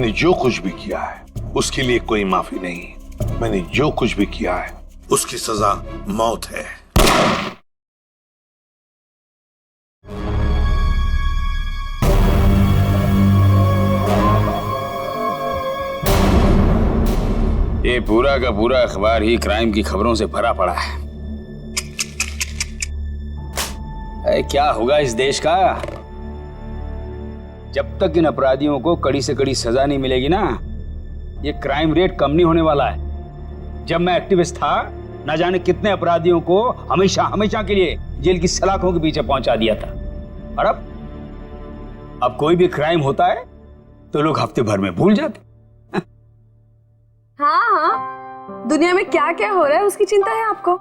मैंने जो कुछ भी किया है उसके लिए कोई माफी नहीं। मैंने जो कुछ भी किया है उसकी सजा मौत है। ये पूरा का पूरा अखबार ही क्राइम की खबरों से भरा पड़ा है। क्या होगा इस देश का जब तक इन अपराधियों को कड़ी से कड़ी सजा नहीं मिलेगी ना। ये क्राइम रेट कम नहीं होने वाला है। जब मैं एक्टिविस्ट था ना जाने कितने अपराधियों को हमेशा हमेशा के लिए जेल की सलाखों के पीछे पहुंचा दिया था। और अब कोई भी क्राइम होता है तो लोग हफ्ते भर में भूल जाते। हाँ, दुनिया में क्या क्या हो रहा है उसकी चिंता है आपको,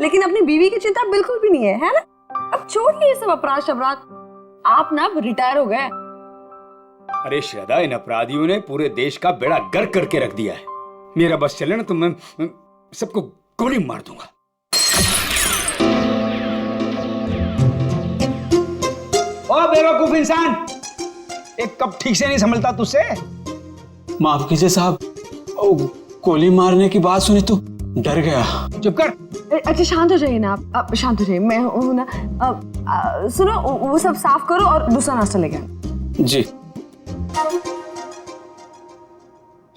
लेकिन अपनी बीवी की चिंता बिल्कुल भी नहीं है ना? अब छोड़िए ये सब अपराध शबराध, आप ना रिटायर हो गए। अरे श्रद्धा, इन अपराधियों ने पूरे देश का बेड़ा गर्क करके रख दिया है। मेरा बस चले ना तो मैं सबको गोली मार दूंगा। ओ बेवकूफ इंसान, एक कप ठीक से नहीं संभलता तुझसे। माफ कीजिए साहब, गोली मारने की बात सुनी तो डर गया। चुप कर। अच्छा शांत हो जाइए ना आप शांत हो जाइए। मैं हूं ना। सुनो, वो सब साफ करो और दूसरा नाश्ता लेके आना। जी।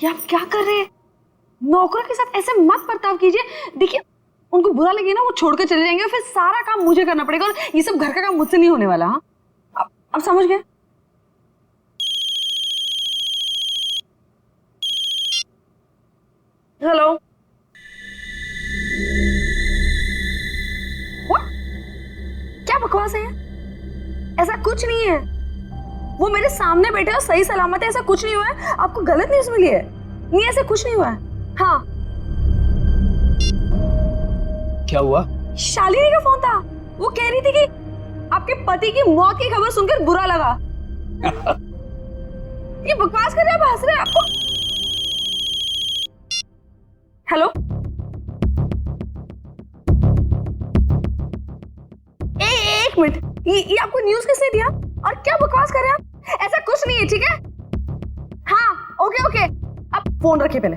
ये आप क्या कर रहे हैं? नौकरों के साथ ऐसे मत बर्ताव कीजिए। देखिए, उनको बुरा लगे ना, वो छोड़कर चले जाएंगे और फिर सारा काम मुझे करना पड़ेगा और ये सब घर का काम मुझसे नहीं होने वाला। हाँ, आप समझ गए? हेलो। क्या बकवास है? ऐसा कुछ नहीं है। वो मेरे सामने बैठे और सही सलामत है, ऐसा कुछ नहीं हुआ है। आपको गलत न्यूज़ मिली है। नहीं, ऐसा कुछ नहीं हुआ है। हाँ। क्या हुआ? शालिनी का फोन था। वो कह रही थी कि आपके पति की मौत की खबर सुनकर बुरा लगा। ये बकवास कर रहे हैं, आप हंस रहे हैं। आपको हेलो, एक मिनट, ये आपको न्यूज़ किसने दिया और क्या बकवास कर रहे हैं आप? ऐसा कुछ नहीं है, ठीक है? हाँ, ओके, आप फोन रखिए पहले।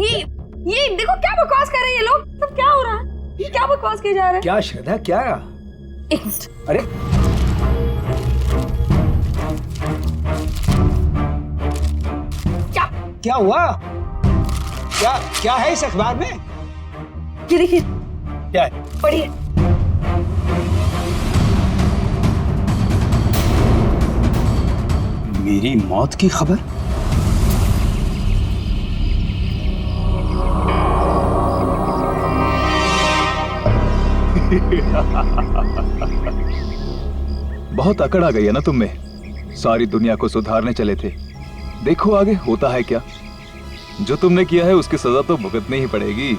ये देखो क्या बकवास कर रहे हैं ये लोग। सब क्या हो रहा है? ये क्या बकवास किए जा रहे हैं? क्या श्रद्धा, क्या? एक मिनट। अरे क्या हुआ? क्या है इस अखबार में? ये देखिए। क्या है? पढ़िए। मेरी मौत की खबर? बहुत अकड़ आ गई है ना तुम में। सारी दुनिया को सुधारने चले थे, देखो आगे होता है क्या। जो तुमने किया है उसकी सजा तो भुगतनी ही पड़ेगी।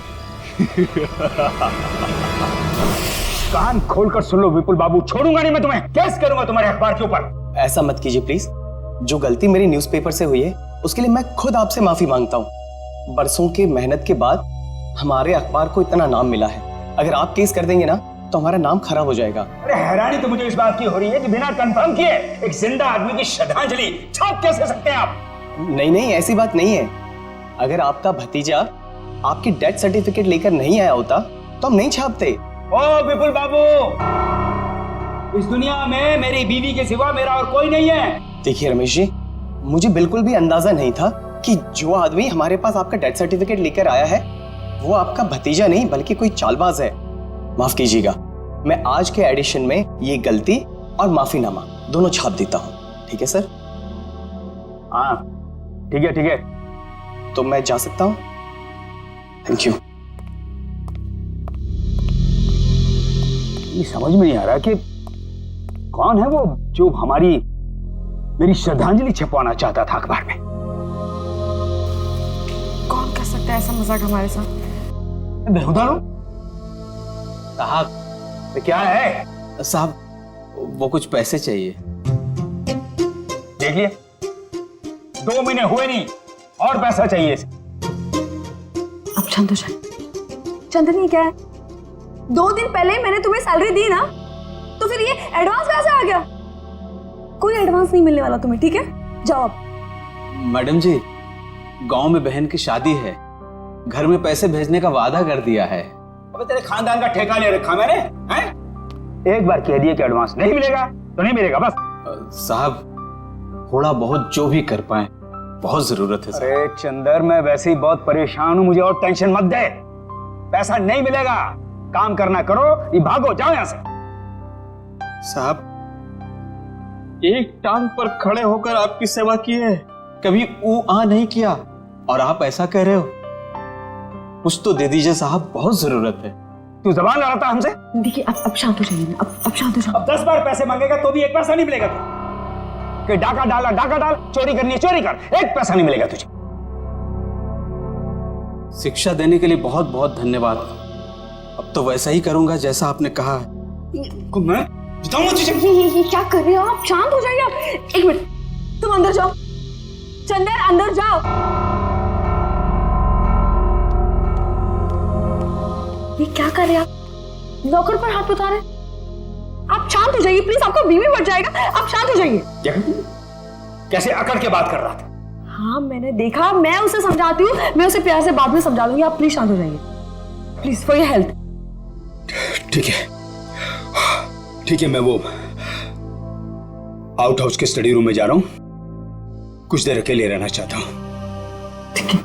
कान खोलकर सुन लो विपुल बाबू, छोड़ूंगा नहीं मैं तुम्हें। केस करूंगा तुम्हारे अखबार के ऊपर। ऐसा मत कीजिए प्लीज। जो गलती मेरी न्यूज़पेपर से हुई है उसके लिए मैं खुद आपसे माफी मांगता हूँ। बरसों की मेहनत के बाद हमारे अखबार को इतना नाम मिला है। अगर आप केस कर देंगे ना तो हमारा नाम खराब हो जाएगा। अरे हैरानी तो मुझे इस बात की हो रही है कि बिना कंफर्म किए एक जिंदा आदमी की श्रद्धांजलि छाप कैसे सकते हैं आप? नहीं, ऐसी बात नहीं है। अगर आपका भतीजा आपकी डेथ सर्टिफिकेट लेकर नहीं आया होता तो हम नहीं छापते। ओ विपुल बाबू, इस दुनिया में मेरी बीवी के सिवा मेरा और कोई नहीं है। देखिए रमेश जी, मुझे बिल्कुल भी अंदाजा नहीं था कि जो आदमी हमारे पास आपका डेथ सर्टिफिकेट लेकर आया है वो आपका भतीजा नहीं बल्कि कोई चालबाज है। माफ कीजिएगा, मैं आज के एडिशन में ये गलती और माफीनामा दोनों छाप देता हूँ। ठीक है सर? हाँ ठीक है। तो मैं जा सकता हूँ? Thank you. ये समझ में नहीं आ रहा कि कौन है वो जो मेरी श्रद्धांजलि छपवाना चाहता था अखबार में। कौन कर सकता है ऐसा मजाक हमारे साथ? साहब तो क्या है? साहब वो कुछ पैसे चाहिए। देखिए 2 महीने हुए नहीं और पैसा चाहिए। अब शांत हो जाए। चंदनी क्या है? 2 दिन पहले मैंने तुम्हें सैलरी दी ना, तो फिर ये एडवांस कहां से आ गया? कोई एडवांस नहीं मिलने वाला तुम्हें, ठीक है? जाओ अब। मैडम जी, गांव में बहन की शादी है, घर में पैसे भेजने का वादा कर दिया है। अबे तेरे खानदान का ठेका ले रखा मैंने, हैं? एक बार कह दिए कि एडवांस नहीं मिलेगा तो नहीं मिलेगा बस। साहब थोड़ा बहुत जो भी कर पाए, बहुत जरूरत है। अरे चंदर, मैं वैसे ही बहुत परेशान हूँ, मुझे और टेंशन मत दे। पैसा नहीं मिलेगा, काम करना करो, ये भागो, जाओ यहाँ से। साहब एक टांग पर खड़े होकर आपकी सेवा की है, कभी ऊ आ नहीं किया, और आप ऐसा कह रहे हो? कुछ तो दे दीजिए साहब, बहुत जरूरत है। तू जबान लड़ाता हमसे? देखिए अब शांत हो जाइए, अब शांत हो जाओ। अब 10 बार पैसे मांगेगा तो भी एक पैसा नहीं मिलेगा तुझे। कि डाका डाला डाका डाल, चोरी करनी है चोरी कर, एक पैसा नहीं मिलेगा तुझे। शिक्षा देने के लिए बहुत बहुत धन्यवाद। अब तो वैसा ही करूंगा जैसा आपने कहा है। मैं बताऊंगा तुझे। ये क्या कर रहे हो आप? शांत हो जाइए आप। एक मिनट, तुम अंदर जाओ। चंदर अंदर जाओ। ये क्या कर रहे हैं आप? नौकर पर हाथ उठा रहे हैं। आप शांत हो जाइए प्लीज, आपका बीवी बढ़ जाएगा। आप शांत हो जाइए। कैसे अकड़ के बात कर रहा था? हाँ मैंने देखा, मैं उसे समझाती हूँ, मैं उसे प्यार से बाद में समझा दूंगी। आप प्लीज शांत हो जाइए, प्लीज फॉर योर हेल्थ। ठीक है ठीक है, मैं वो आउट हाउस के स्टडी रूम में जा रहा हूं, कुछ देर अकेले रहना चाहता हूं। ठीक है।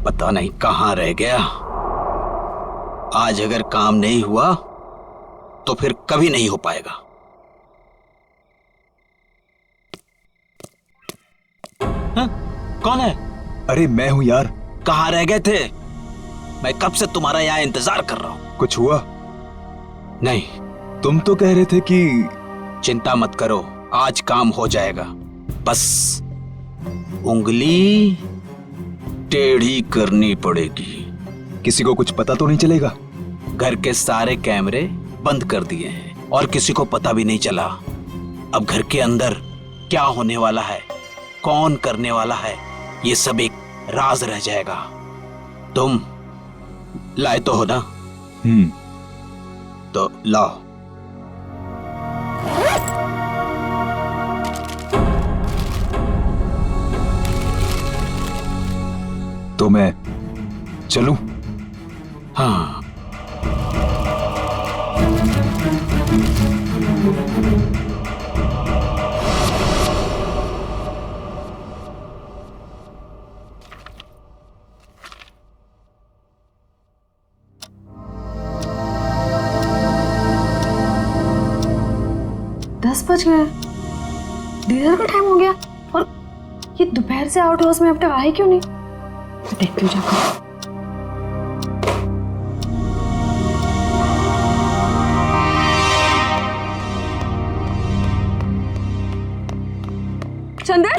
पता नहीं कहां रह गया। आज अगर काम नहीं हुआ तो फिर कभी नहीं हो पाएगा। हाँ? कौन है? अरे मैं हूं यार। कहां रह गए थे? मैं कब से तुम्हारा यहाँ इंतजार कर रहा हूं। कुछ हुआ? नहीं। तुम तो कह रहे थे कि चिंता मत करो, आज काम हो जाएगा। बस उंगली टेढ़ी करनी पड़ेगी। किसी को कुछ पता तो नहीं चलेगा? घर के सारे कैमरे बंद कर दिए हैं और किसी को पता भी नहीं चला। अब घर के अंदर क्या होने वाला है, कौन करने वाला है, ये सब एक राज रह जाएगा। तुम लाए तो हो ना? तो लाओ। तो मैं चलूं? हाँ। दस बज गए, डिनर का टाइम हो गया, और ये दोपहर से आउट हाउस में अब तक आए क्यों नहीं? देखती हूँ जाकर। चंदर,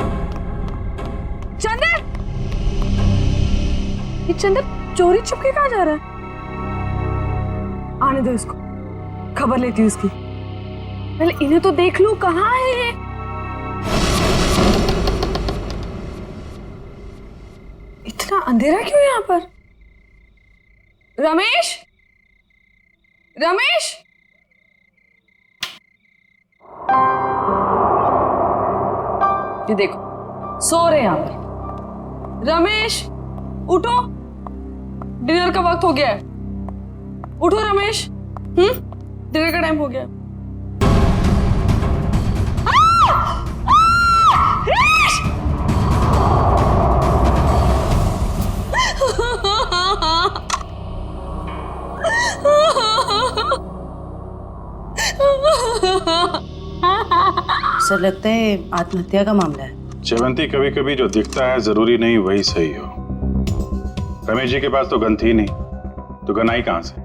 चंदर, ये चंदर चोरी छुपके कहाँ जा रहा है? आने दो इसको, खबर लेती हूँ उसकी। पहले इन्हें तो देख लूं, कहाँ है ये? इतना अंधेरा क्यों है यहाँ पर? रमेश, रमेश, ये देखो सो रहे हैं आप। रमेश उठो, डिनर का वक्त हो गया है। उठो रमेश, डिनर का टाइम हो गया। सर लगता है आत्महत्या का मामला है। चवंती, कभी कभी जो दिखता है जरूरी नहीं वही सही हो। रमेश जी के पास तो गन थी नहीं, तो गन आई कहां से?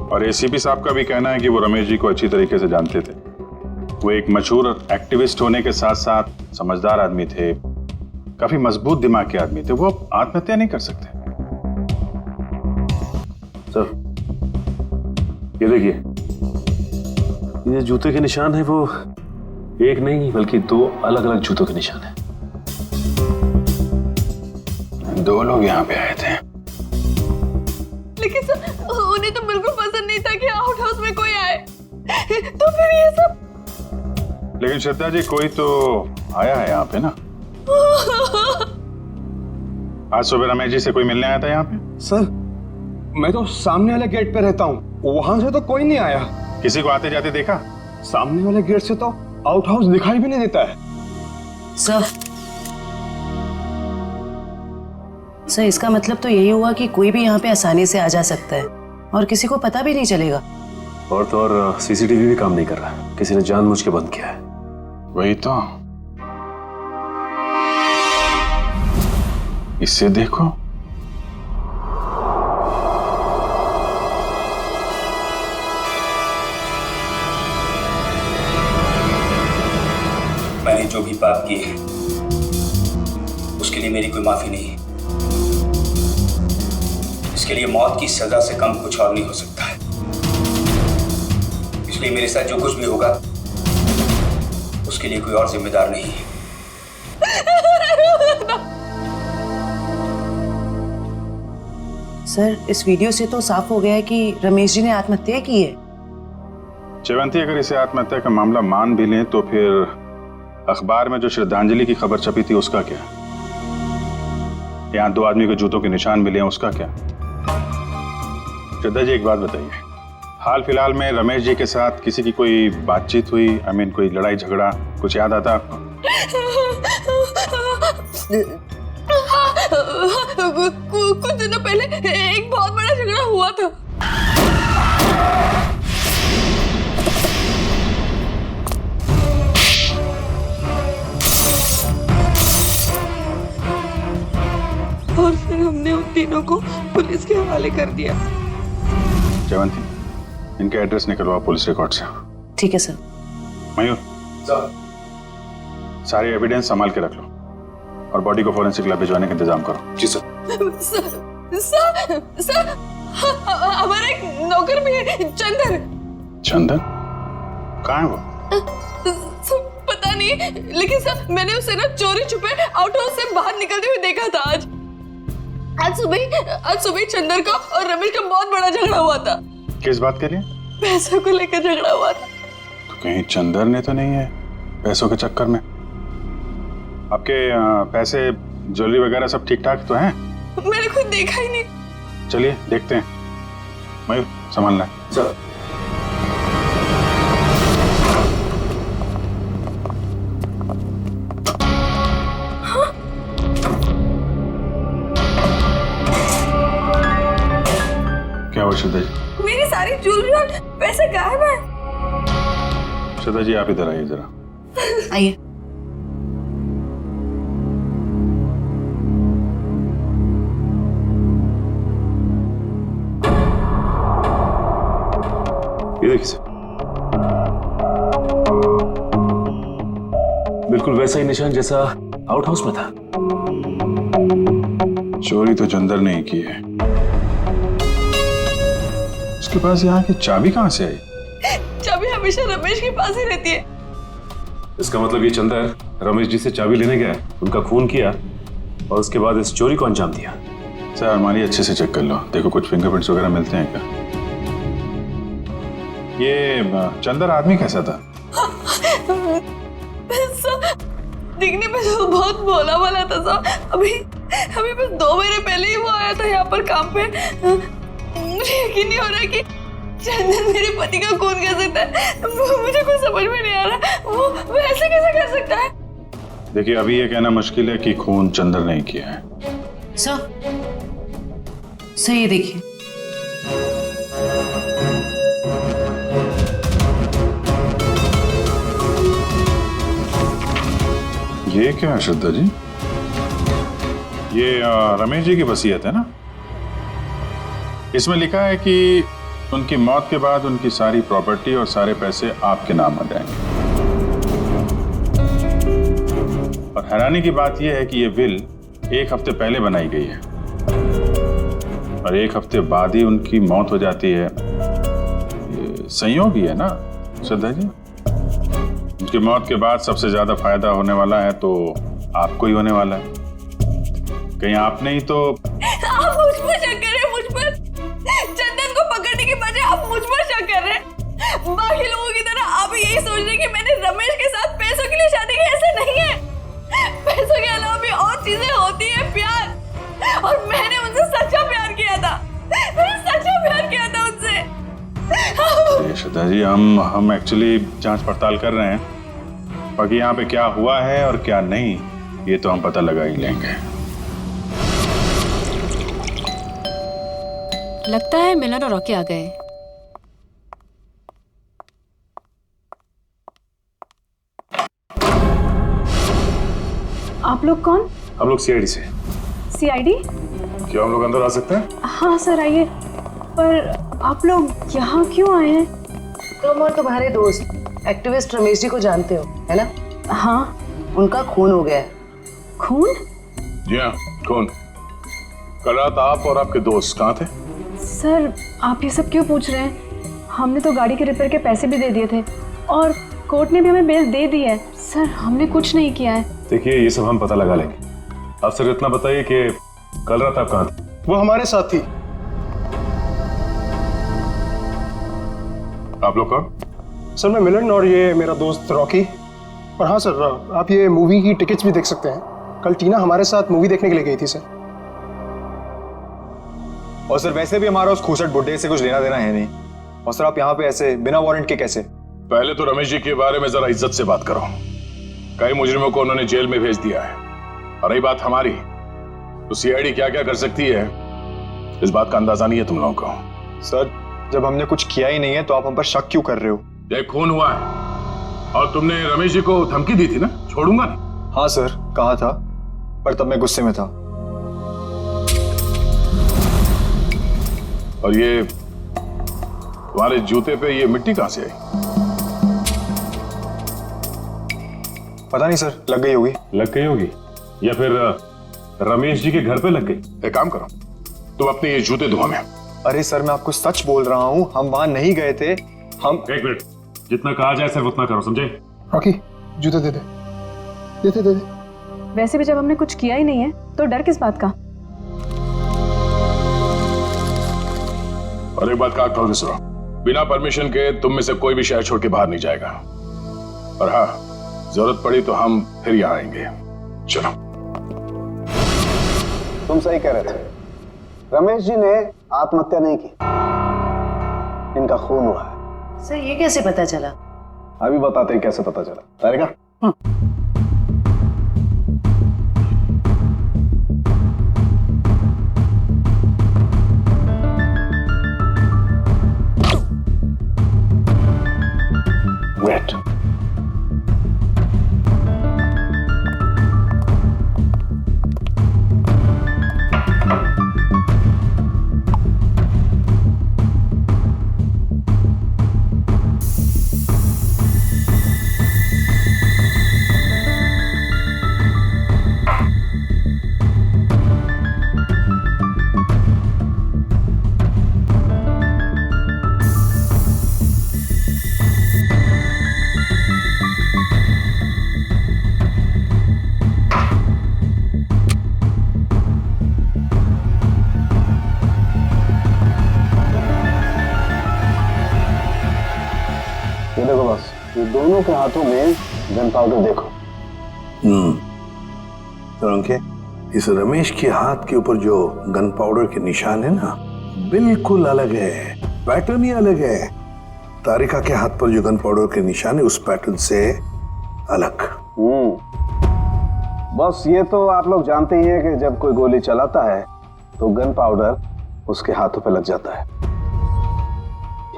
और एसीपी साहब का भी कहना है कि वो रमेश जी को अच्छी तरीके से जानते थे। वो एक मशहूर एक्टिविस्ट होने के साथ साथ समझदार आदमी थे, काफी मजबूत दिमाग के आदमी थे। वो आत्महत्या नहीं कर सकते। सर ये देखिए, ये जूते के निशान है वो एक नहीं बल्कि दो अलग अलग जूतों के निशान है। दो लोग यहाँ पे आए थे। लेकिन सर उन्हें तो बिल्कुल पसंद नहीं था कि आउट हाउस में कोई आए, तो फिर ये सब। लेकिन श्रद्धा जी कोई तो आया है यहाँ पे ना? आज सुबह रमेश जी से कोई मिलने आया था यहाँ पे? सर मैं तो सामने वाले गेट पे रहता हूँ, वहां से तो कोई नहीं आया। किसी को आते जाते देखा? सामने वाले गेट से तो आउट हाउस दिखाई भी नहीं देता है। सर इसका मतलब तो यही हुआ कि कोई भी यहाँ पे आसानी से आ जा सकता है और किसी को पता भी नहीं चलेगा। और तो और सीसीटीवी भी काम नहीं कर रहा, किसी ने जानबूझ के बंद किया है। वही तो, इससे देखो। मैंने जो भी पाप किए हैं उसके लिए मेरी कोई माफी नहीं है। इसके लिए मौत की सजा से कम कुछ और नहीं हो सकता है। इसलिए मेरे साथ जो कुछ भी होगा उसके लिए कोई और जिम्मेदार नहीं है। सर इस वीडियो से तो साफ हो गया है कि रमेश जी ने आत्महत्या की है। जयवंती, अगर इसे आत्महत्या का मामला मान भी लें तो फिर अखबार में जो श्रद्धांजलि की खबर छपी थी उसका क्या? यहाँ 2 आदमी के जूतों के निशान मिले हैं, उसका क्या? श्रद्धा जी एक बात बताइए, हाल फिलहाल में रमेश जी के साथ किसी की कोई बातचीत हुई? कोई लड़ाई झगड़ा कुछ याद आता आपको? कुछ दिनों पहले एक बहुत बड़ा झगड़ा हुआ था। और फिर हमने उन तीनों को पुलिस के हवाले कर दिया। जयवंती, इनके एड्रेस निकलवाओ पुलिस रिकॉर्ड से। ठीक है सर। मयूर, सारे एविडेंस संभाल के रख लो और बॉडी को फोरेंसिक लैब भिजवाने का इंतजाम करो। जी सर। सर हमारा एक नौकर भी है, चंदन। चंदन? कहाँ है वो? पता नहीं, लेकिन सर मैंने उसे ना चोरी छुपे आउट हाउस से बाहर निकलते हुए देखा था। आज सुबह चंदन का और रमेश का बहुत बड़ा झगड़ा हुआ था। किस बात के लिए? पैसों को लेकर झगड़ा हुआ था। तो कहीं चंदन ने तो नहीं है पैसों के चक्कर में? आपके पैसे ज्वेलरी वगैरह सब ठीक ठाक तो हैं? मैंने खुद देखा ही नहीं। चलिए देखते हैं। मयूर संभालना सर। क्या हुआ श्रद्धा जी? मेरी सारी ज्वेलरी और पैसे गायब है। श्रद्धा जी आप इधर आइए जरा। आइए। ये देखिए सर, बिल्कुल वैसा ही निशान जैसा आउट हाउस में था। चोरी तो चंदर ने ही की है। उसके पास यहाँ की चाबी कहाँ से आई? चाबी हमेशा रमेश के पास ही रहती है। इसका मतलब ये चंदर रमेश जी से चाबी लेने गया, उनका खून किया और उसके बाद इस चोरी को अंजाम दिया। सर अलमारी अच्छे से चेक कर लो, देखो कुछ फिंगरप्रिंट्स वगैरह मिलते हैं क्या? ये चंदर आदमी कैसा था? दिखने में तो बहुत भोला भाला था साहब। अभी बस 2 महीने पहले ही वो आया था यहाँ पर काम पे। मुझे यकीन नहीं हो रहा कि चंदन मेरे पति का खून कर सकता है। मुझे कुछ समझ में नहीं आ रहा, वो ऐसे कैसे कर सकता है? देखिए अभी ये कहना मुश्किल है कि खून चंदर ने किया है। सर ये देखिए। ये क्या है श्रद्धा जी? ये रमेश जी की वसीयत है ना? इसमें लिखा है कि उनकी मौत के बाद उनकी सारी प्रॉपर्टी और सारे पैसे आपके नाम आ जाएंगे। और हैरानी की बात यह है कि ये विल 1 हफ्ते पहले बनाई गई है और 1 हफ्ते बाद ही उनकी मौत हो जाती है। ये संयोग ही है ना श्रद्धा जी? उनकी मौत के बाद सबसे ज्यादा फायदा होने वाला है तो आपको ही होने वाला है। कहीं आपने ही तो आप मुझ पर शक करें, मुझ पर पिताजी हम एक्चुअली जांच पड़ताल कर रहे हैं। बाकी यहाँ पे क्या हुआ है और क्या नहीं, ये तो हम पता लगा ही लेंगे। लगता है मिलन और रॉकी आ गए। आप लोग कौन? हम लोग सीआईडी से। सीआईडी? क्या हम लोग अंदर आ सकते हैं? हाँ सर आइए। पर आप लोग यहाँ क्यों आए हैं? तुम और तुम्हारे दोस्त एक्टिविस्ट रमेश जी को जानते हो, है ना? हाँ। उनका खून हो गया है। खून? जी हाँ, खून। कल रात आप और आपके दोस्त कहाँ थे? सर आप ये सब क्यों पूछ रहे हैं? हमने तो गाड़ी के रिपेयर के पैसे भी दे दिए थे और कोर्ट ने भी हमें बेल दे दी है। सर हमने कुछ नहीं किया है। देखिए ये सब हम पता लगा लेंगे। आप सिर्फ इतना बताइए कि कल रात आप कहाँ थे? वो हमारे साथ थी। आप लोग कौन? सर मैं मिलन और ये मेरा दोस्त रॉकी। और हाँ सर, आप ये मूवी की टिकट्स भी देख सकते हैं। कल टीना हमारे साथ मूवी देखने के लिए गई थी सर। और सर वैसे भी हमारा उस खूसट बुड्ढे से कुछ लेना देना है नहीं। और सर आप यहाँ पे ऐसे बिना वारंट के कैसे? पहले तो रमेश जी के बारे में जरा इज्जत से बात करो। कई मुजरिमों को उन्होंने जेल में भेज दिया है। और रही बात हमारी, तो सीआईडी क्या क्या कर सकती है इस बात का अंदाजा नहीं है तुम लोगों को। सर जब हमने कुछ किया ही नहीं है तो आप हम पर शक क्यों कर रहे हो? ये खून हुआ है और तुमने रमेश जी को धमकी दी थी ना, छोड़ूंगा नहीं। हाँ सर कहा था, पर तब मैं गुस्से में था। और ये तुम्हारे जूते पे ये मिट्टी कहां से आई? पता नहीं सर, लग गई होगी। लग गई होगी या फिर रमेश जी के घर पे लग गई। एक काम करो, तुम अपने ये जूते धो में। अरे सर मैं आपको सच बोल रहा हूँ, हम वहां नहीं गए थे। हम एक मिनट, जितना कहा जाए सिर्फ उतना करो, समझे? रॉकी जूते दे दे, दे दे। वैसे भी जब हमने कुछ किया ही नहीं है तो डर किस बात का? और एक बात का खोल के सुनो, बिना परमिशन के तुम में से कोई भी शहर छोड़ के बाहर नहीं जाएगा। और हाँ, जरूरत पड़ी तो हम फिर यहाँ आएंगे। चलो। तुम सही कह रहे थे, रमेश जी ने आत्महत्या नहीं की, इनका खून हुआ है। सर ये कैसे पता चला? अभी बताते हैं कैसे पता चला। तारिका वेट। ये देखो बस, ये दोनों के हाथों में गन पाउडर देखो। तो अंके, इस रमेश के हाथ के ऊपर जो गन पाउडर के निशान है ना, बिल्कुल अलग है, पैटर्न ही अलग है। तारिका के हाथ पर जो गन पाउडर के निशान है उस पैटर्न से अलग। बस ये तो आप लोग जानते ही हैं कि जब कोई गोली चलाता है तो गन पाउडर उसके हाथों पे लग जाता है।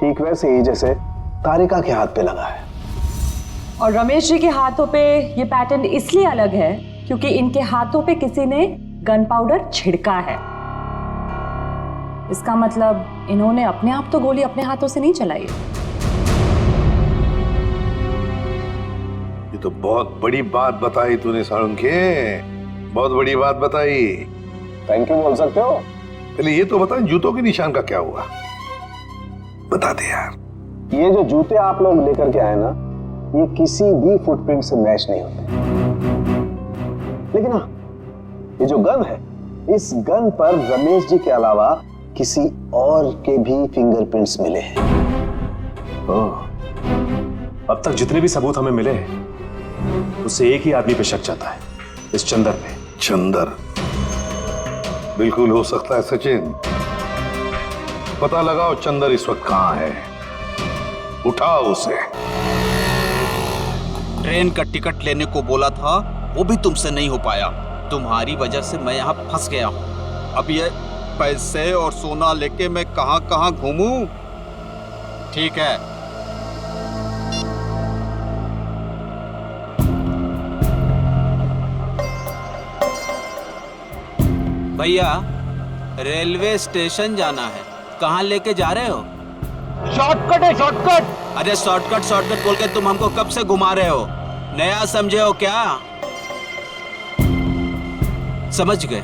ठीक वैसे ही जैसे तारिका के हाथ पे लगा है। और रमेश जी के हाथों पे ये पैटर्न इसलिए अलग है क्योंकि इनके हाथों पे किसी ने गन पाउडर छिड़का है। इसका मतलब इन्होंने अपने आप तो गोली अपने हाथों से नहीं चलाई है। ये तो बहुत बड़ी बात बताई तूने साळुंखे, बहुत बड़ी बात बताई। थैंक यू बोल सकते हो। पहले ये तो बता, जूतों के निशान का क्या हुआ? बता दे यार। ये जो जूते आप लोग लेकर के आए ना, ये किसी भी फुटप्रिंट से मैच नहीं होते। लेकिन हाँ, ये जो गन है, इस गन पर रमेश जी के अलावा किसी और के भी फिंगरप्रिंट्स मिले हैं। अब तक जितने भी सबूत हमें मिले हैं उससे एक ही आदमी पे शक जाता है, इस चंदर पे। चंदर बिल्कुल हो सकता है सचिन। पता लगाओ चंदर इस वक्त कहां है। उठाओ उसे। ट्रेन का टिकट लेने को बोला था, वो भी तुमसे नहीं हो पाया। तुम्हारी वजह से मैं यहाँ फंस गया हूँ। अब ये पैसे और सोना लेके मैं कहाँ कहाँ घूमूं? ठीक है, भैया रेलवे स्टेशन जाना है। कहाँ लेके जा रहे हो? शॉर्टकट है, शॉर्टकट। अरे शॉर्टकट शॉर्टकट बोल के तुम हमको कब से घुमा रहे हो? नया समझे हो क्या? समझ गए?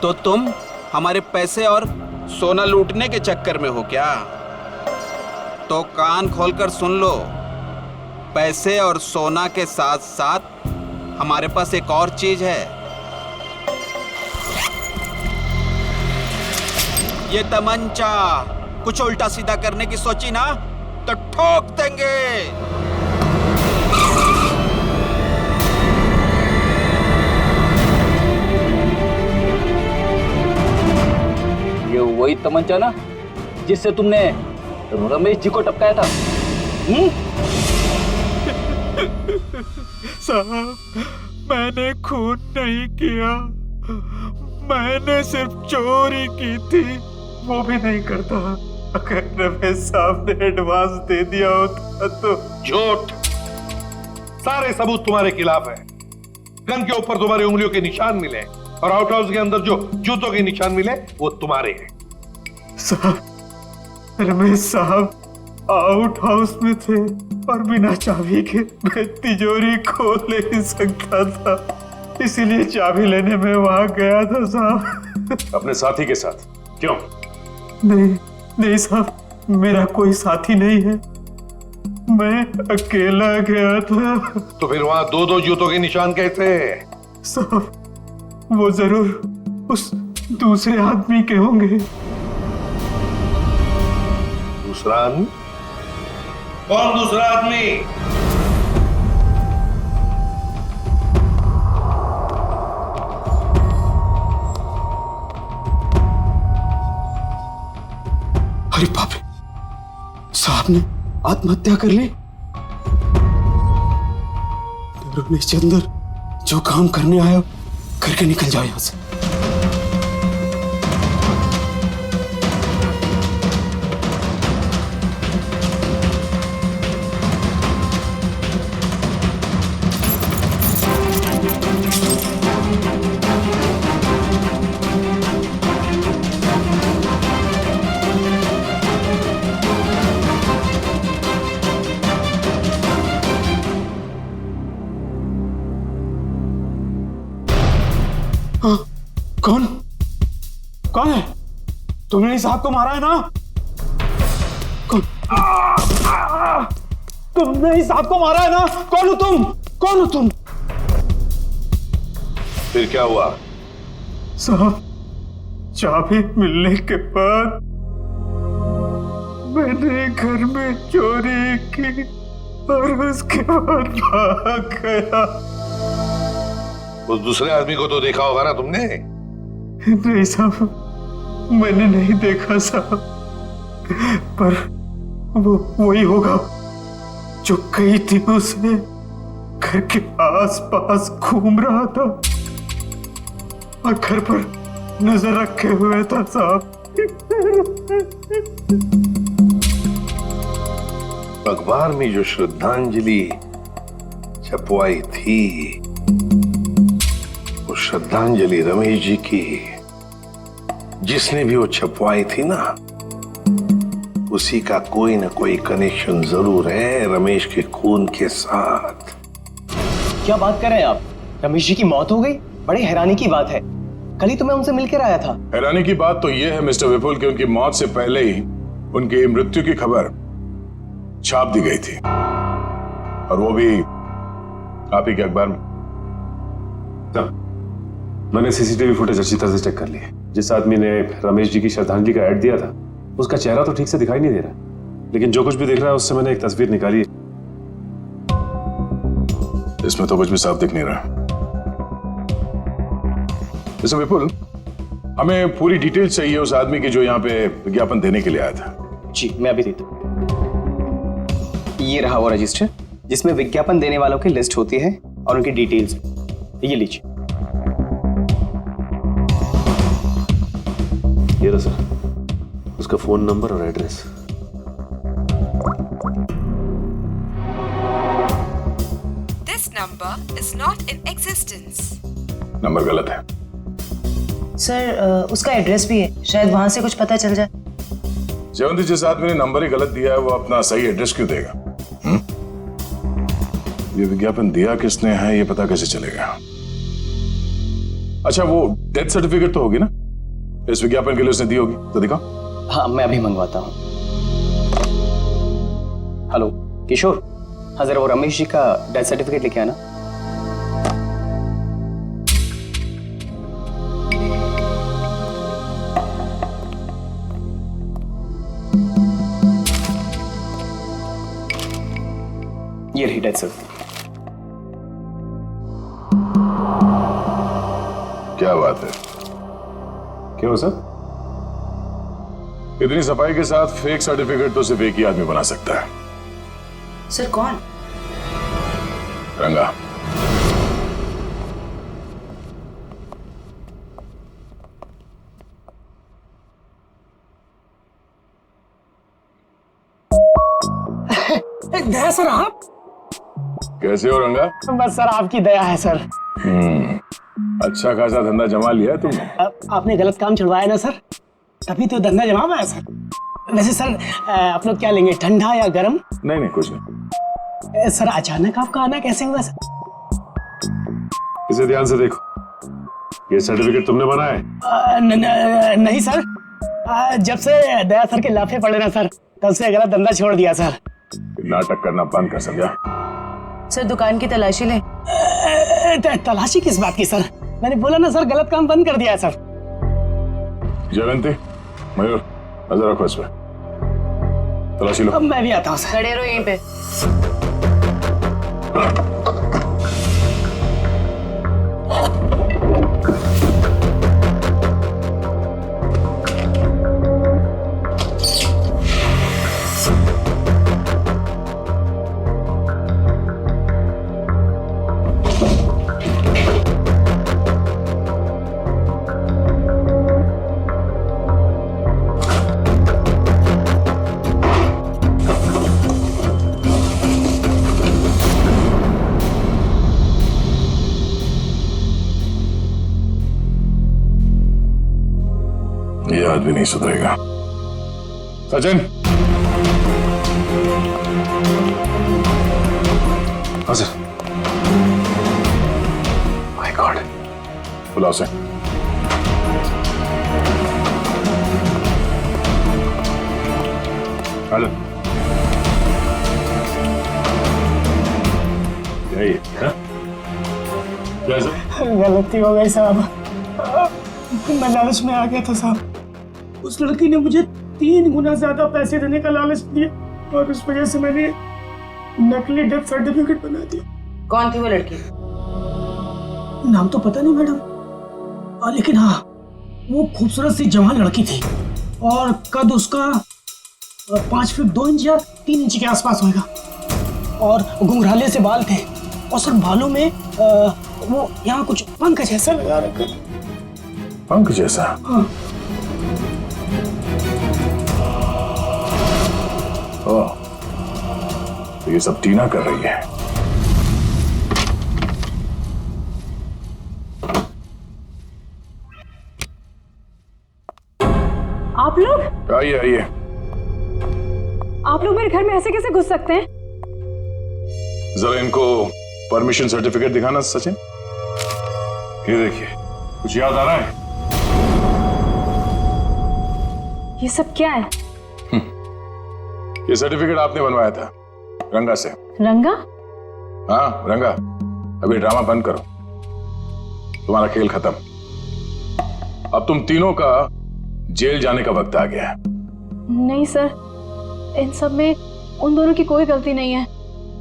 तो तुम हमारे पैसे और सोना लूटने के चक्कर में हो क्या? तो कान खोलकर सुन लो, पैसे और सोना के साथ साथ हमारे पास एक और चीज है। ये तमंचा। कुछ उल्टा सीधा करने की सोची ना तो ठोक देंगे। ये वही तमंचा ना जिससे तुमने रमेश जी को टपकाया था? साहब, मैंने खून नहीं किया, मैंने सिर्फ चोरी की थी। वो भी नहीं करता। अगर रमेश साहब ने एडवांस दे दिया होता तो। झूठ। सारे सबूत तुम्हारे खिलाफ है। गन के ऊपर तुम्हारी उंगलियों के निशान मिले और आउट हाउस के अंदर जो जूतों के निशान मिले वो तुम्हारे हैं। साहब, रमेश साहब आउट हाउस में थे और बिना चाबी के मैं तिजोरी खोल नहीं सकता था, इसीलिए चाबी लेने में वहां गया था साहब। अपने साथी के साथ? क्यों? नहीं साहब, मेरा कोई साथी नहीं है, मैं अकेला गया था। तो फिर वहां दो दो जूतों के निशान कैसे? साहब, वो जरूर उस दूसरे आदमी के होंगे। दूसरा आदमी? कौन दूसरा आदमी? अरे बाप रे, साहब ने आत्महत्या कर ली। रमेश चंद्र जो काम करने आया करके निकल जाओ यहां से। कौन है? तुमने इस साहब को मारा है ना? तुमने इस साहब को मारा है ना? कौन हो तुम? कौन हो तुम? फिर क्या हुआ? साहब, चाबी मिलने के बाद मैंने घर में चोरी की और उसके बाद भाग गया। उस दूसरे आदमी को तो देखा होगा ना तुमने? नहीं साहब, मैंने नहीं देखा साहब, पर वो वही होगा जो कई दिनों से घर के आस-पास घूम रहा था और घर पर नजर रखे हुए था साहब। अखबार में जो श्रद्धांजलि छपवाई थी, वो श्रद्धांजलि रमेश जी की, जिसने भी वो छपवाई थी ना, उसी का कोई ना कोई कनेक्शन जरूर है रमेश के खून के साथ। क्या बात कर रहे हैं आप? रमेश जी की मौत हो गई? बड़ी हैरानी की बात है। कल ही तो मैं उनसे मिलकर आया था। हैरानी की बात तो यह है मिस्टर विपुल कि उनकी मौत से पहले ही उनकी मृत्यु की खबर छाप दी गई थी, और वो भी आप ही के अखबार में। मैंने सीसीटीवी फुटेज अच्छी तरह से चेक कर ली है। जिस आदमी ने रमेश जी की श्रद्धांजलि का ऐड दिया था, उसका चेहरा तो ठीक से दिखाई नहीं दे रहा, लेकिन जो कुछ भी दिख रहा है उससे मैंने एक तस्वीर निकाली है। इसमें तो कुछ भी साफ दिख नहीं रहा। मिस्टर विपुल, हमें पूरी डिटेल चाहिए उस आदमी की जो यहाँ पे विज्ञापन देने के लिए आया था। जी, मैं अभी देता हूं। ये रहा वो रजिस्टर जिसमें विज्ञापन देने वालों की लिस्ट होती है और उनकी डिटेल्स। ये लीजिए। ये रहा सर, उसका फोन नंबर और address. This number is not in existence. Number गलत है। सर उसका एड्रेस भी है, शायद वहां से कुछ पता चल जाए। जयवंती, जिस आदमी ने नंबर ही गलत दिया है वो अपना सही एड्रेस क्यों देगा? ये विज्ञापन दिया किसने है ये पता कैसे चलेगा? अच्छा, वो डेथ सर्टिफिकेट तो होगी ना इस विज्ञापन के लिए उसने दी होगी, तो दिखाओ। हाँ, मैं अभी मंगवाता हूँ। हेलो किशोर, हाँ जरा वो रमेश जी का डेथ सर्टिफिकेट लेके आना। ये रही डेथ सर्टिफिकेट। क्या बात है? क्यों सर? इतनी सफाई के साथ फेक सर्टिफिकेट तो सिर्फ एक ही आदमी बना सकता है। सर कौन? रंगा। दया सर, आप कैसे हो रंगा? बस सर आपकी दया है सर। अच्छा खासा धंधा जमा लिया है तुमने। आपने गलत काम छुड़वाया ना सर, तभी तो धंधा जमा पाया सर। वैसे सर आप लोग क्या लेंगे, ठंडा या गर्म? नहीं नहीं, कुछ नहीं। सर अचानक आपका आना कैसे हुआ सर? इसे ध्यान से देखो, ये सर्टिफिकेट तुमने बनाया है? नहीं सर, जब से दया सर के लाफे पड़े ना सर, तब से गलत धंधा छोड़ दिया सर। नाटक करना बंद कर, समझा? सर दुकान की तलाशी ले। तलाशी किस बात की सर? मैंने बोला ना सर, गलत काम बंद कर दिया है सर। जयवंती, मयूर, नजर रखो इस पे, तलाशी लो। अब मैं भी आता हूँ सर। खड़े रहो यहीं पे। ये आदमी नहीं सुधरेगा। सचिन, हाँ सर। माय गॉड, बुलाओ से। हेलो, यही है? गलती हो गई साहब, मैं लालच में आ गया था साहब। उस लड़की ने मुझे 3 गुना ज्यादा पैसे देने का लालच दिया और उस वजह से मैंने नकली डेथ सर्टिफिकेट बना दिया। कौन थी वो लड़की? नाम तो पता नहीं मैडम, लेकिन हाँ वो खूबसूरत सी जवान लड़की थी और कद उसका 5 फीट 2 इंच या 3 इंच के आसपास होगा और घुंघराले से बाल थे और सर बालों में वो यहाँ कुछ पंख जैसा लगा रखा। पंख जैसा? हाँ। ओह, तो ये सब टीना कर रही है। आप लोग? आइए आइए। आप लोग मेरे घर में ऐसे कैसे घुस सकते हैं? जरा इनको परमिशन सर्टिफिकेट दिखाना सचिन। ये देखिए, कुछ याद आ रहा है? ये सब क्या है? ये सर्टिफिकेट आपने बनवाया था रंगा से। रंगा? हाँ रंगा, अभी ड्रामा बंद करो, तुम्हारा खेल खत्म। अब तुम तीनों का जेल जाने का वक्त आ गया है। नहीं सर, इन सब में उन दोनों की कोई गलती नहीं है।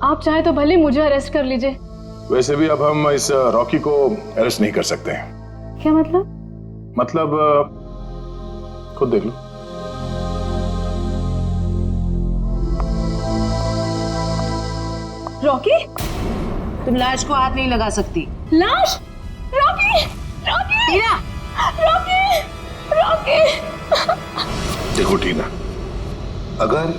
आप चाहे तो भले मुझे अरेस्ट कर लीजिए। वैसे भी अब हम इस रॉकी को अरेस्ट नहीं कर सकते हैं। क्या मतलब? मतलब खुद देख लो। रॉकी, तुम लाश को हाथ नहीं लगा सकती। लाश? रॉकी, रॉकी, टीना, रॉकी, रॉकी। देखो टीना, अगर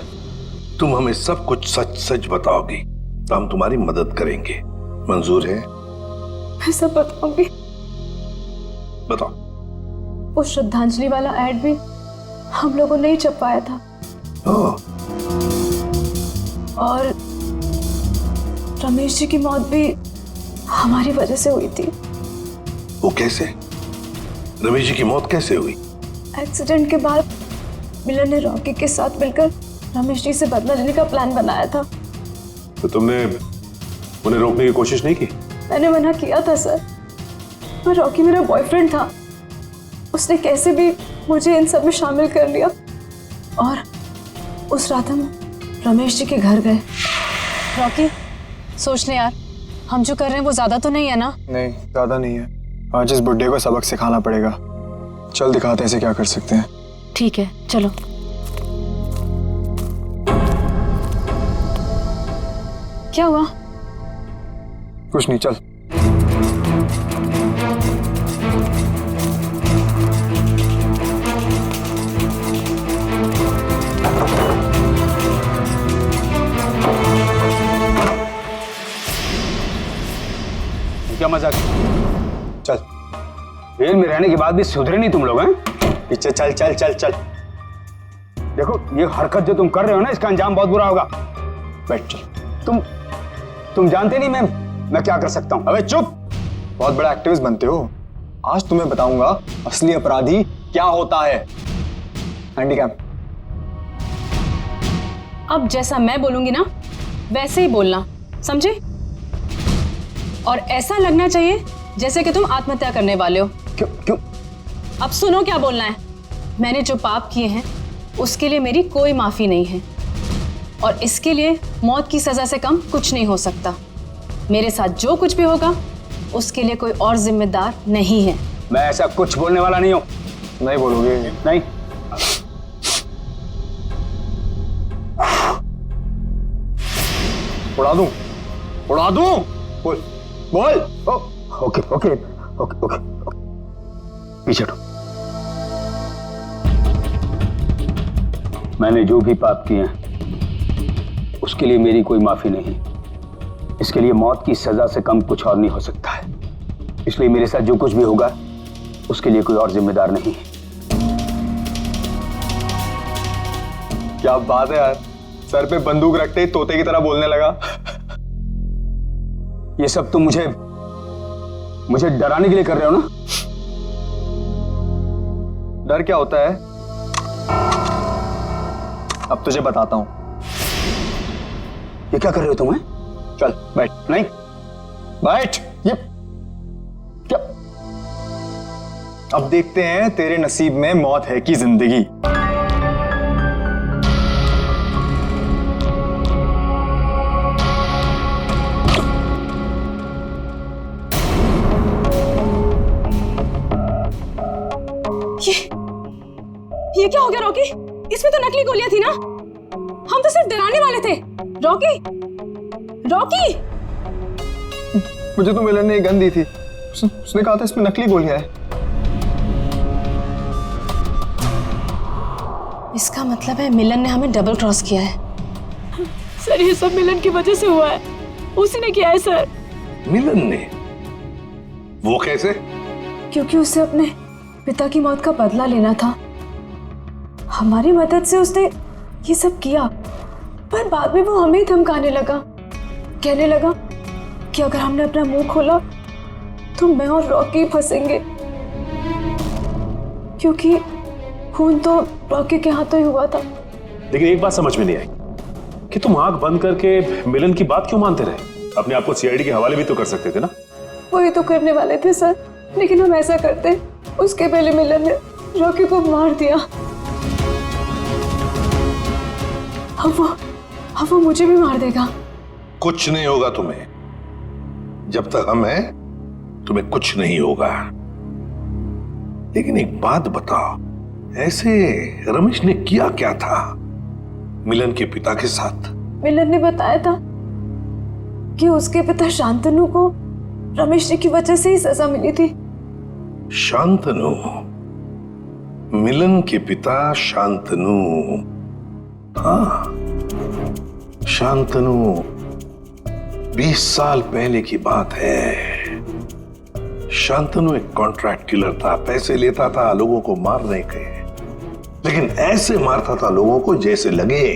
तुम हमें सब कुछ सच सच बताओगी तो हम तुम्हारी मदद करेंगे। मंजूर है? मैं सब बताऊंगी। बताओ। वो श्रद्धांजलि वाला एड भी हम लोगों ने ही छपवाया था। और रमेश जी की मौत भी हमारी वजह से हुई थी। वो कैसे? रमेश जी की मौत कैसे हुई? एक्सीडेंट के बाद मिलन ने रॉकी के साथ मिलकर रमेश जी से बदला लेने का प्लान बनाया था। तो तुमने उन्हें रोकने की कोशिश नहीं की? मैंने मना किया था सर, पर रॉकी मेरा बॉयफ्रेंड था। उसने कैसे भी मुझे इन सब में शामिल कर लिया और उस रात हम रमेश जी के घर गए। रॉकी, सोच ले यार, हम जो कर रहे हैं वो ज्यादा तो नहीं है ना? नहीं, ज्यादा नहीं है। आज इस बुड्ढे को सबक सिखाना पड़ेगा। चल दिखाते हैं इसे क्या कर सकते हैं। ठीक है, चलो। क्या हुआ? कुछ नहीं, चल। क्या मजाक? चल। जेल में रहने के बाद भी सुधरे नहीं तुम लोग हैं? पीछे चल चल चल चल। देखो, ये हरकत जो तुम कर रहे हो ना, इसका अंजाम बहुत बुरा होगा। बैठ चल। तुम जानते नहीं मैं क्या कर सकता हूं। अबे चुप, बहुत बड़ा एक्टिविस्ट बनते हो। आज तुम्हें बताऊंगा असली अपराधी क्या होता है। हैंडीकैम। अब जैसा मैं बोलूंगी ना वैसे ही बोलना, समझे? और ऐसा लगना चाहिए जैसे कि तुम आत्महत्या करने वाले हो। क्यों? अब सुनो क्या बोलना है। मैंने जो पाप किए हैं उसके लिए मेरी कोई माफी नहीं है, और इसके लिए मौत की सजा से कम कुछ नहीं हो सकता। मेरे साथ जो कुछ भी होगा उसके लिए कोई और जिम्मेदार नहीं है। मैं ऐसा कुछ बोलने वाला नहीं हूं। नहीं बोलोगे? नहीं। उड़ा दूं? उड़ा दूं? बोल बोल। ओके ओके ओके ओके, पीछे हटो। मैंने जो भी पाप किए हैं उसके लिए मेरी कोई माफी नहीं। इसके लिए मौत की सजा से कम कुछ और नहीं हो सकता है। इसलिए मेरे साथ जो कुछ भी होगा उसके लिए कोई और जिम्मेदार नहीं है। क्या बात है यार, सर पे बंदूक रखते ही तोते की तरह बोलने लगा। ये सब तुम मुझे डराने के लिए कर रहे हो ना? डर क्या होता है अब तुझे बताता हूं। ये क्या कर रहे हो तुम? चल बैठ। नहीं बैठ। ये क्या? अब देखते हैं तेरे नसीब में मौत है कि जिंदगी। ये क्या हो गया रॉकी? इसमें तो नकली गोलियां थी ना? हम तो सिर्फ डराने वाले थे। Rocky, Rocky! मुझे तो मिलन ने एक गन दी थी। उसने कहा था इसमें नकली गोलियां हैं। इसका मतलब है मिलन ने हमें डबल क्रॉस किया है। सर, ये सब मिलन की वजह से हुआ है। उसी ने किया है सर। मिलन ने? वो कैसे? क्योंकि उसे अपने पिता की मौत का बदला लेना था। हमारी मदद से उसने ये सब किया, पर बाद में वो हमें ही धमकाने लगा। कहने लगा कि अगर हमने अपना मुंह खोला तो मैं और रॉकी फंसेंगे, क्योंकि खून तो रॉकी के हाथों ही हुआ था। लेकिन एक बात समझ में नहीं आई कि तुम आंख बंद करके मिलन की बात क्यों मानते रहे? अपने आप को सीआईडी के हवाले भी तो कर सकते थे ना? वही तो करने वाले थे सर, लेकिन हम ऐसा करते उसके पहले मिलन ने रॉकी को मार दिया। अब वो मुझे भी मार देगा। कुछ नहीं होगा तुम्हें। जब तक हम हैं तुम्हें कुछ नहीं होगा। लेकिन एक बात बताओ, ऐसे रमेश ने किया क्या था मिलन के पिता के साथ? मिलन ने बताया था कि उसके पिता शांतनु को रमेश जी की वजह से ही सजा मिली थी। शांतनु, मिलन के पिता शांतनु। हाँ, शांतनु 20 साल पहले की बात है। शांतनु एक कॉन्ट्रैक्ट किलर था, पैसे लेता था लोगों को मारने के, लेकिन ऐसे मारता था लोगों को जैसे लगे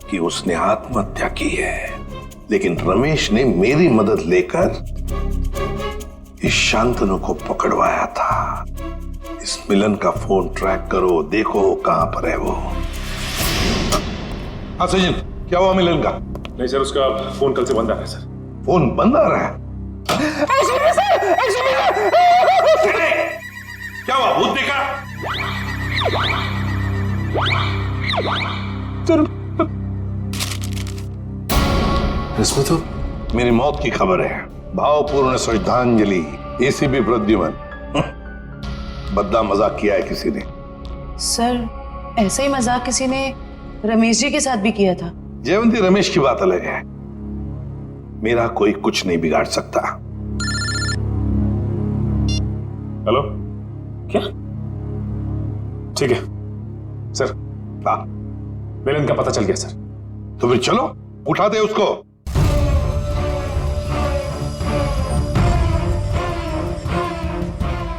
कि उसने आत्महत्या की है। लेकिन रमेश ने मेरी मदद लेकर इस शांतनु को पकड़वाया था। इस मिलन का फोन ट्रैक करो, देखो कहां पर है वो। हाँ सचिन, क्या हुआ मिलन का? नहीं सर, उसका फोन कल से बंद आ रहा है सर। फोन बंद आ रहा है? क्या हुआ, भूत देखा? इसमें तो मेरी मौत की खबर है। भावपूर्ण श्रद्धांजलि, एसीपी प्रद्युमन। बद्दा मजाक किया है किसी ने। सर, ऐसा ही मजाक किसी ने रमेश जी के साथ भी किया था। जयवंती, रमेश की बात अलग है। मेरा कोई कुछ नहीं बिगाड़ सकता। हेलो, क्या? ठीक है सर। हाँ, मिलन का पता चल गया सर। तो फिर चलो, उठा दे उसको।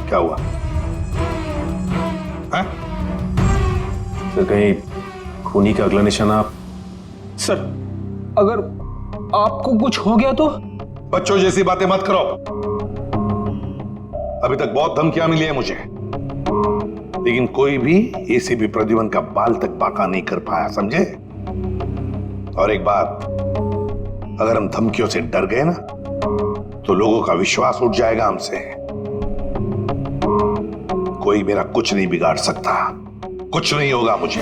क्या हुआ? है? सर, कहीं खूनी का अगला निशाना? सर, अगर आपको कुछ हो गया तो? बच्चों जैसी बातें मत करो। अभी तक बहुत धमकियां मिली है मुझे, लेकिन कोई भी एसीपी प्रद्युमन का बाल तक बांका नहीं कर पाया, समझे? और एक बात, अगर हम धमकियों से डर गए ना, तो लोगों का विश्वास उठ जाएगा हमसे। कोई मेरा कुछ नहीं बिगाड़ सकता, कुछ नहीं होगा मुझे।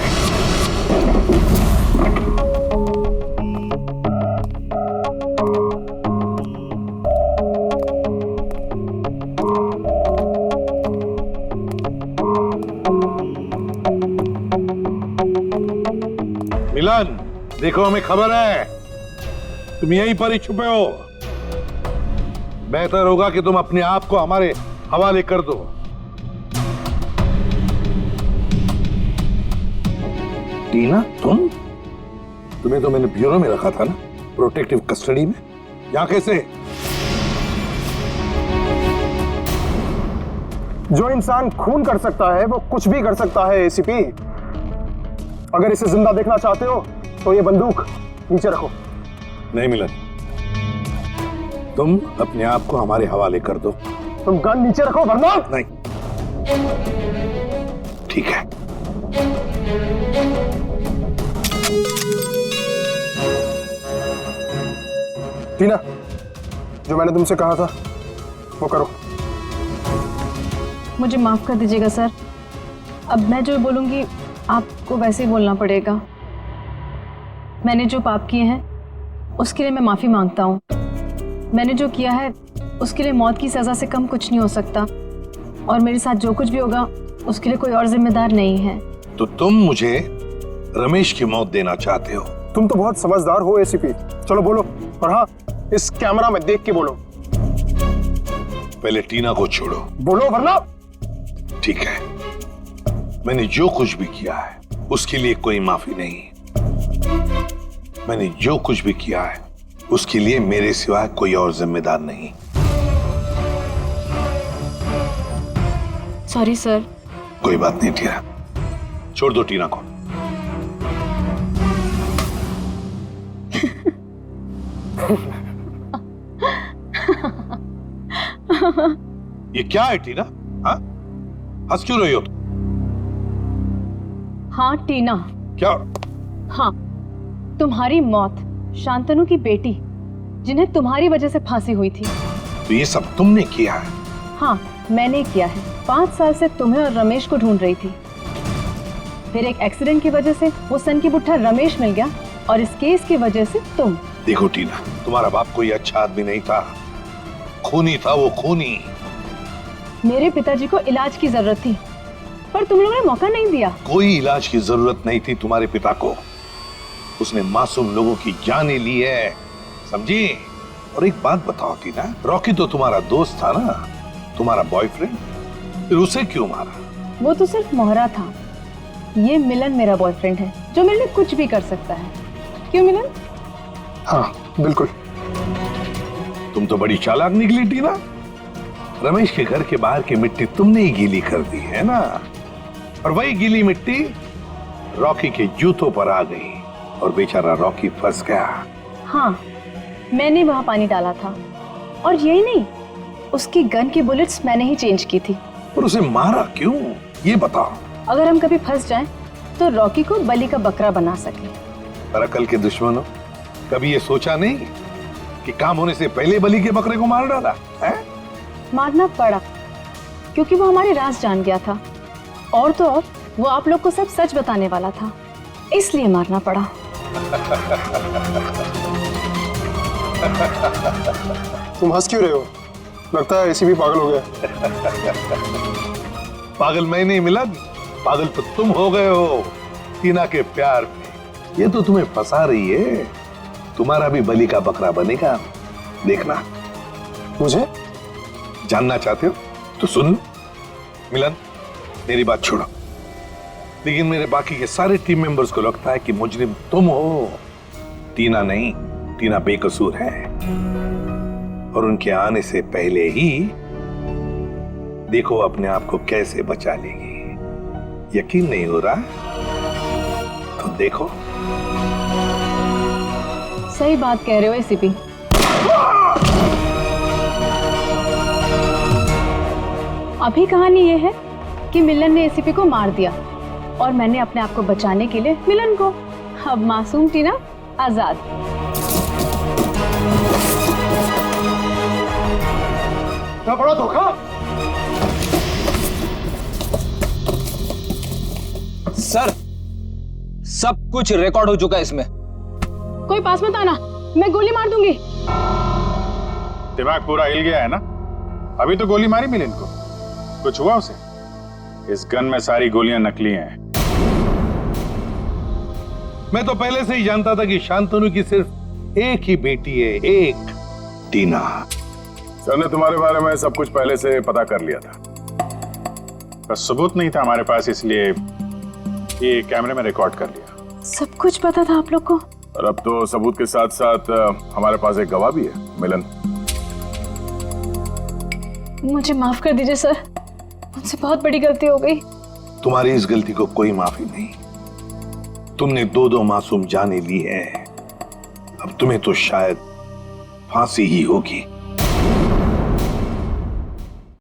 मिलन, देखो हमें खबर है तुम यहीं पर ही छुपे हो। बेहतर होगा कि तुम अपने आप को हमारे हवाले कर दो। टीना, तुम्हें तो मैंने ब्यूरो में रखा था ना, प्रोटेक्टिव कस्टडी में। यहां कैसे? जो इंसान खून कर सकता है वो कुछ भी कर सकता है एसीपी। अगर इसे जिंदा देखना चाहते हो तो ये बंदूक नीचे रखो। नहीं मिलन, तुम अपने आप को हमारे हवाले कर दो। तुम गन नीचे रखो वरना। नहीं, ठीक है। टीना, जो मैंने तुमसे कहा था वो करो। मुझे माफ कर दीजिएगा सर, अब मैं जो बोलूंगी आपको वैसे ही बोलना पड़ेगा। मैंने जो पाप किए हैं उसके लिए मैं माफी मांगता हूँ। मैंने जो किया है उसके लिए मौत की सजा से कम कुछ नहीं हो सकता, और मेरे साथ जो कुछ भी होगा उसके लिए कोई और जिम्मेदार नहीं है। तो तुम मुझे रमेश की मौत देना चाहते हो? तुम तो बहुत समझदार हो एसीपी। चलो बोलो, और हाँ, इस कैमरा में देख के बोलो। पहले टीना को छोड़ो। बोलो वरना। ठीक है, मैंने जो कुछ भी किया है उसके लिए कोई माफी नहीं। मैंने जो कुछ भी किया है उसके लिए मेरे सिवाय कोई और जिम्मेदार नहीं। Sorry sir. कोई बात नहीं टीना, छोड़ दो टीना को। ये क्या है टीना? हाँ, हंस क्यों रही हो तुम? हाँ टीना। क्या? हाँ, तुम्हारी मौत शांतनु की बेटी, जिन्हें तुम्हारी वजह से फांसी हुई थी। तो ये सब तुमने किया है? हाँ, मैंने किया है। 5 साल से तुम्हें और रमेश को ढूंढ रही थी। फिर एक एक्सीडेंट की वजह से वो सन की बुट्ठा रमेश मिल गया, और इस केस की वजह से तुम। देखो टीना, तुम्हारा बाप कोई अच्छा आदमी नहीं था, खूनी था वो, खूनी। मेरे पिताजी को इलाज की जरूरत थी, पर तुम लोगों ने मौका नहीं दिया। कोई इलाज की जरूरत नहीं थी तुम्हारे पिता को। उसने मासूम लोगों की जानें ली है, समझी? और एक बात बताओ टीना, रॉकी तो तुम्हारा दोस्त था ना, तुम्हारा बॉयफ्रेंड, फिर उसे क्यों मारा? वो तो सिर्फ मोहरा था। ये मिलन मेरा बॉयफ्रेंड है जो मेरे लिए कुछ भी कर सकता है। क्यों मिलन? हाँ बिल्कुल। तुम तो बड़ी चालाक निकली टीना। रमेश के घर के बाहर की मिट्टी तुमने ही गीली कर दी है ना, और वही गीली मिट्टी रॉकी के जूतों पर आ गई और बेचारा रॉकी फंस गया। हाँ, मैंने वहां पानी डाला था, और यही नहीं, उसकी गन की बुलेट्स मैंने ही चेंज की थी। और उसे मारा क्यों, ये बताओ। अगर हम कभी फंस जाएं, तो रॉकी को बलि का बकरा बना सके। पर अकल के दुश्मनों, कभी ये सोचा नहीं कि काम होने से पहले बलि के बकरे को मार डाला है? मारना पड़ा क्योंकि वो हमारे राज जान गया था, और तो और वो आप लोग को सब सच बताने वाला था, इसलिए मारना पड़ा। तुम हंस क्यों रहे हो? लगता है एसीपी पागल हो गया। पागल मैं नहीं मिलन, पागल तो तुम हो गए हो टीना के प्यार में। ये तो तुम्हें फंसा रही है। तुम्हारा भी बलि का बकरा बनेगा, देखना। मुझे जानना चाहते हो तो सुन लो। मिलन, मेरी बात छोड़ो, लेकिन मेरे बाकी के सारे टीम मेंबर्स को लगता है कि मुजरिम तुम हो, टीना नहीं। टीना बेकसूर है, और उनके आने से पहले ही देखो अपने आप को कैसे बचा लेगी। यकीन नहीं हो रहा तो देखो। सही बात कह रहे हो एसीपी। अभी कहानी ये है कि मिलन ने एसीपी को मार दिया, और मैंने अपने आप को बचाने के लिए मिलन को। अब मासूम टीना आजाद। क्या बड़ा धोखा। सर, सब कुछ रिकॉर्ड हो चुका है इसमें। कोई पास मत आना, मैं गोली मार दूंगी। दिमाग पूरा हिल गया है ना? अभी तो गोली मारी मिलन को, कुछ हुआ उसे? इस गन में सारी गोलियां नकली हैं। मैं तो पहले से ही जानता था कि शांतनु की सिर्फ एक ही बेटी है, एक, टीना। सर ने तुम्हारे बारे में सब कुछ पहले से पता कर लिया था, बस सबूत नहीं था हमारे पास, इसलिए ये कैमरे में रिकॉर्ड कर लिया। सब कुछ पता था आप लोग को? और अब तो सबूत के साथ साथ हमारे पास एक गवाह भी है, मिलन। मुझे माफ कर दीजिए सर, मुझसे बहुत बड़ी गलती हो गई। तुम्हारी इस गलती को कोई माफी नहीं। तुमने दो मासूम जाने ली है, अब तुम्हें तो शायद फांसी ही होगी।